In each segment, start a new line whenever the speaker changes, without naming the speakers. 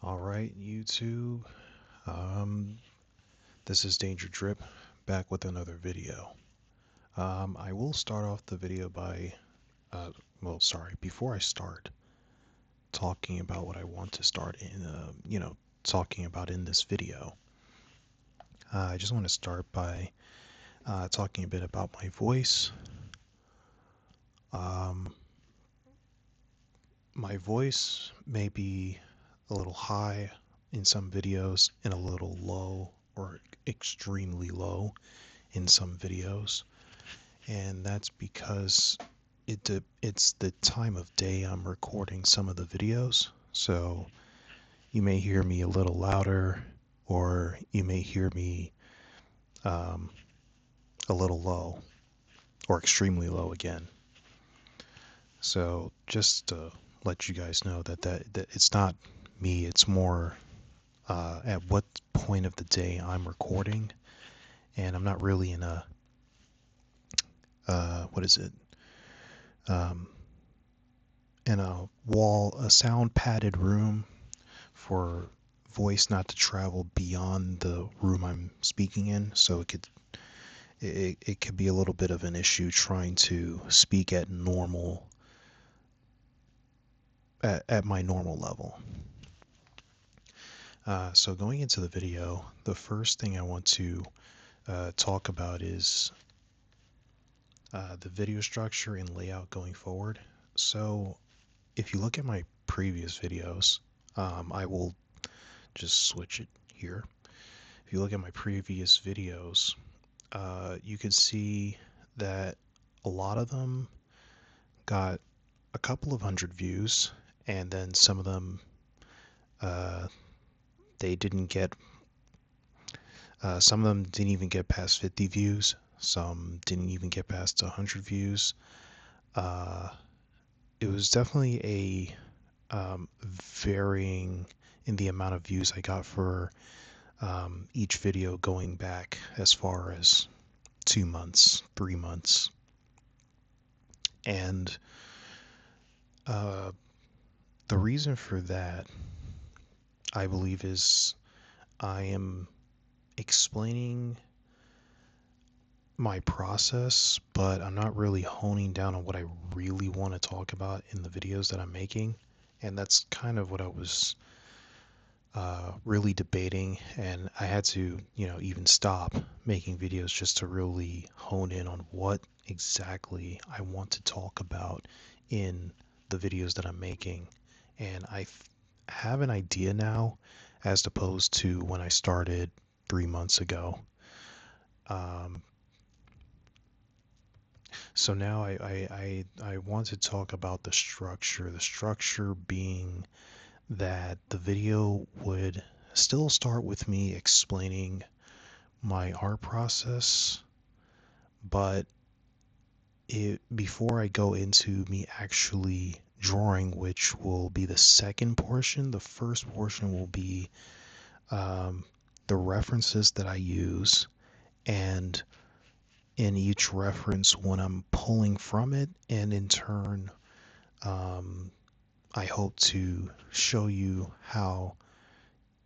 Alright, YouTube, um, this is Danger Drip, back with another video. I will start off the video by, before I start talking about what I want to start in, talking about in this video, I just want to start by talking a bit about my voice. Um, my voice may be a little high in some videos and a little low or extremely low in some videos, and that's because it's the time of day I'm recording some of the videos. So you may hear me a little louder, or you may hear me um, a little low or extremely low again. So just to let you guys know that it's not me, it's more at what point of the day I'm recording, and I'm not really in a what is it? Um, in a sound padded room for voice not to travel beyond the room I'm speaking in. So it could be a little bit of an issue trying to speak at my normal level. So going into the video, the first thing I want to talk about is the video structure and layout going forward. So if you look at my previous videos, I will just switch it here. If you look at my previous videos, you can see that a lot of them got a couple of hundred views, and then some of them uh, they didn't get. Some of them didn't even get past 50 views. Some didn't even get past 100 views. Uh, it was definitely a varying in the amount of views I got for each video going back as far as 2 months, 3 months. And the reason for that, I believe, is I am explaining my process, but I'm not really honing down on what I really want to talk about in the videos that I'm making. And that's kind of what I was really debating, and I had to, even stop making videos just to really hone in on what exactly I want to talk about in the videos that I'm making. And have an idea now, as opposed to when I started 3 months ago. Um, so now I want to talk about the structure. The structure being that the video would still start with me explaining my art process, but before I go into me actually drawing, which will be the second portion, the first portion will be um, the references that I use, and in each reference when I'm pulling from it, and in turn, um, I hope to show you how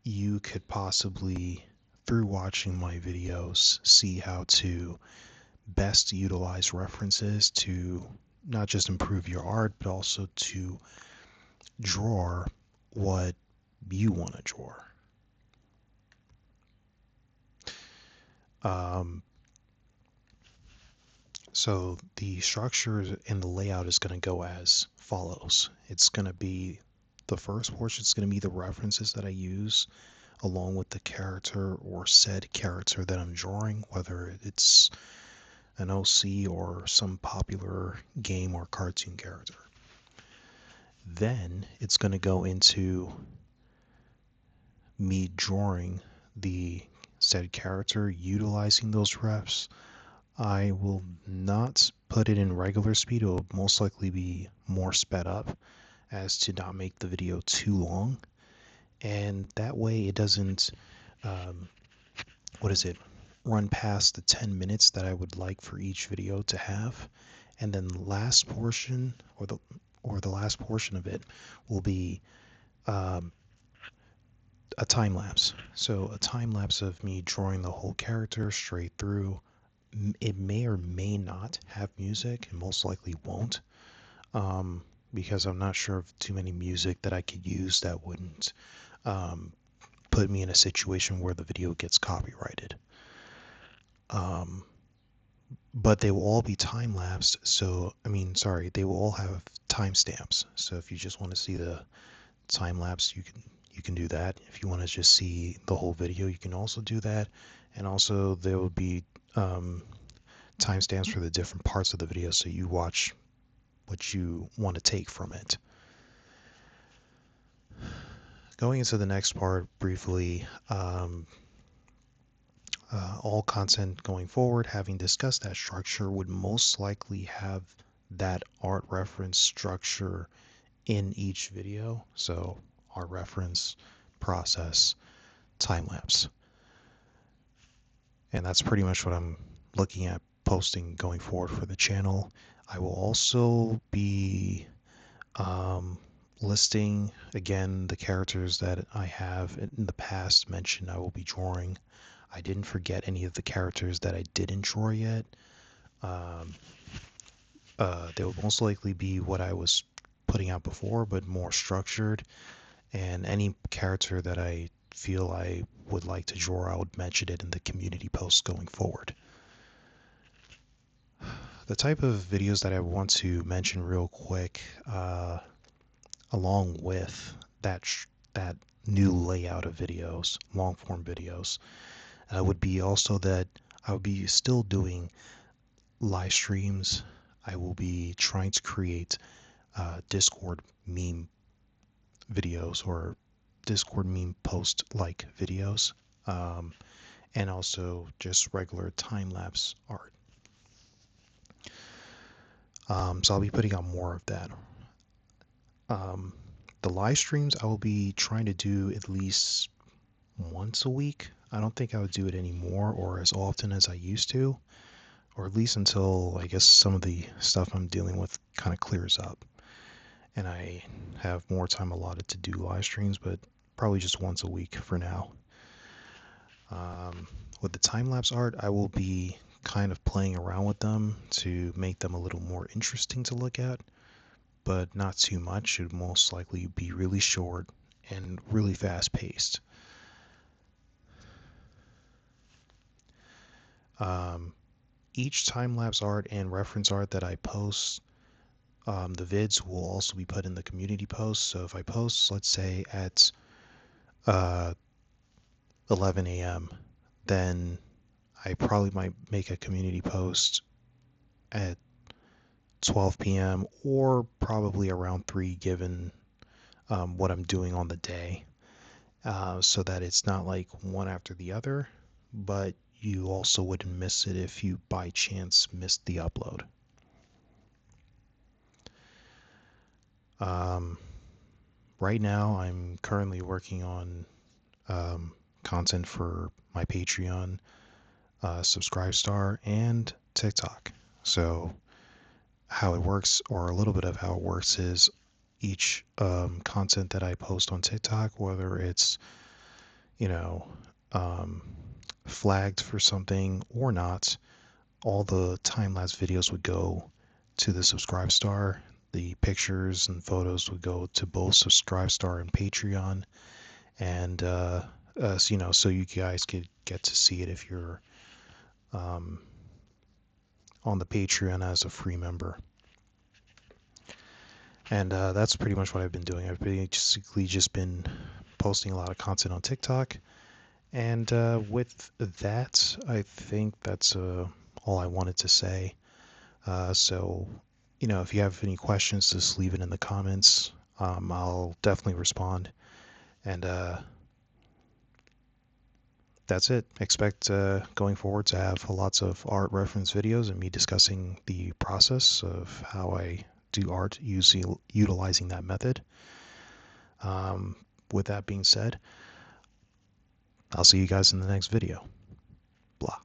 you could possibly, through watching my videos, see how to best utilize references to not just improve your art, but also to draw what you want to draw. Um, so the structure and the layout is going to go as follows. It's going to be the first portion is going to be the references that I use along with the character or said character that I'm drawing, whether it's an OC or some popular game or cartoon character. Then it's going to go into me drawing the said character, utilizing those refs. I will not put it in regular speed. It will most likely be more sped up as to not make the video too long. And that way it doesn't, run past the 10 minutes that I would like for each video to have. And then the last portion, or the last portion of it, will be a time lapse. So a time lapse of me drawing the whole character straight through. It may or may not have music, and most likely won't, um, because I'm not sure of too many music that I could use that wouldn't um, put me in a situation where the video gets copyrighted. Um, but they will all be time lapsed. So, I mean, sorry, they will all have timestamps. So if you just want to see the time lapse, you can do that. If you want to just see the whole video, you can also do that. And also there will be um, timestamps for the different parts of the video, so you watch what you want to take from it. Going into the next part briefly, all content going forward, having discussed that structure, would most likely have that art reference structure in each video. So art reference, process, time lapse. And that's pretty much what I'm looking at posting going forward for the channel. I will also be listing again the characters that I have in the past mentioned I will be drawing. I didn't forget any of the characters that I didn't draw yet. Um, they will most likely be what I was putting out before, but more structured. And any character that I feel I would like to draw, I would mention it in the community posts going forward. The type of videos that I want to mention real quick, along with that new layout of videos, long form videos, would be also that I would be still doing live streams. I will be trying to create Discord meme videos or Discord meme post like videos, and also just regular time lapse art. So I'll be putting out more of that. The live streams I will be trying to do at least once a week. I don't think I would do it anymore or as often as I used to, or at least until I guess some of the stuff I'm dealing with kind of clears up and I have more time allotted to do live streams, but probably just once a week for now. With the time-lapse art, I will be kind of playing around with them to make them a little more interesting to look at, but not too much. It would most likely be really short and really fast-paced. Each time-lapse art and reference art that I post, the vids will also be put in the community post. So if I post, let's say at 11 a.m., then I probably might make a community post at 12 p.m. or probably around 3 given what I'm doing on the day, so that it's not like one after the other, but you also wouldn't miss it if you by chance missed the upload. Right now I'm currently working on content for my Patreon, Subscribe Star, and TikTok. So how it works, or a little bit of how it works, is each content that I post on TikTok, whether it's, you know, flagged for something or not, all the time-lapse videos would go to the Subscribe Star. The pictures and photos would go to both Subscribe Star and Patreon. And, so you guys could get to see it if you're on the Patreon as a free member. And that's pretty much what I've been doing. I've basically just been posting a lot of content on TikTok. And with that, I think that's all I wanted to say. So, if you have any questions, just leave it in the comments. I'll definitely respond. And that's it. Expect going forward to have lots of art reference videos and me discussing the process of how I do art utilizing that method. With that being said, I'll see you guys in the next video. Blah.